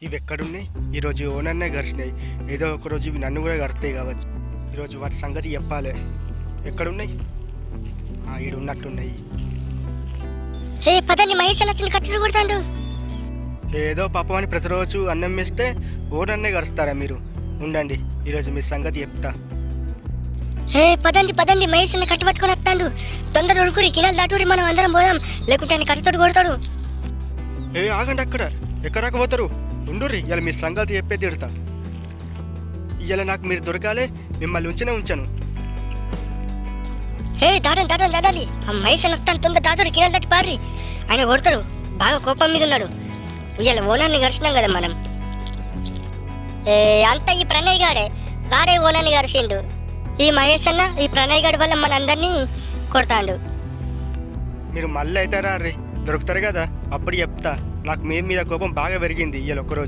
ఇవి ఎక్కడున్నాయి? ఈరోజు ఓనర్నే గడిచినాయి. ఏదో ఒక రోజు ఇవి నన్ను కూడా గడతాయి కావచ్చు. ఈరోజు వాటి సంగతి చెప్పాలి. ఎక్కడున్నాయి? ఈడు ఉన్నట్టున్నాయి. హే పదండి, మహేష్ అన్న వచ్చిన కట్టెలు కొడతాడు. ఏదో పాపం అని ప్రతిరోజు అన్నం వేస్తే ఓనర్నే గడుస్తారా మీరు? ఉండండి, ఈరోజు మీ సంగతి చెప్తా. హే పదండి పదండి, మహేష్ అన్న కట్టు పట్టుకొని వస్తాడు. తొందర ఉడుకురి, కినాలు దాటూరి, మనం అందరం పోదాం, లేకుంటే ఆయన కట్టెతోటి కొడతాడు. ఆగండి, అక్కడ ఎక్కడాక పోతారు? ఉండుర్రి, ఇలా మీ సంగతి చెప్పే తిడతా. ఇవాళ నాకు మీరు దొరకాలే, మిమ్మల్ని ఉంచాను. హే దాటండి దాటండి దాటాలి. ఆ మహేష్ అన్న వస్తాను, తొందర దాటూరి, కినాలు దాటి పారి. ఆయన కొడతాడు, బాగా కోపం మీద ఉన్నాడు. ఇవాళ ఓనర్ని గడిచినాం కదా మనం. అంతా ఈ ప్రణయ్ గాడే, వాడే ఓనర్ని గడిచిండు. ఈ మహేష్ అన్న ఈ ప్రణయ్ గాడి వల్ల మనందరినీ కొడతాడు. మీరు మళ్ళీ అవుతారా రే? దొరుకుతారు కదా, అప్పుడు చెప్తా. నాకు మీ మీద కోపం బాగా పెరిగింది ఇవాళ ఒక్కరోజు.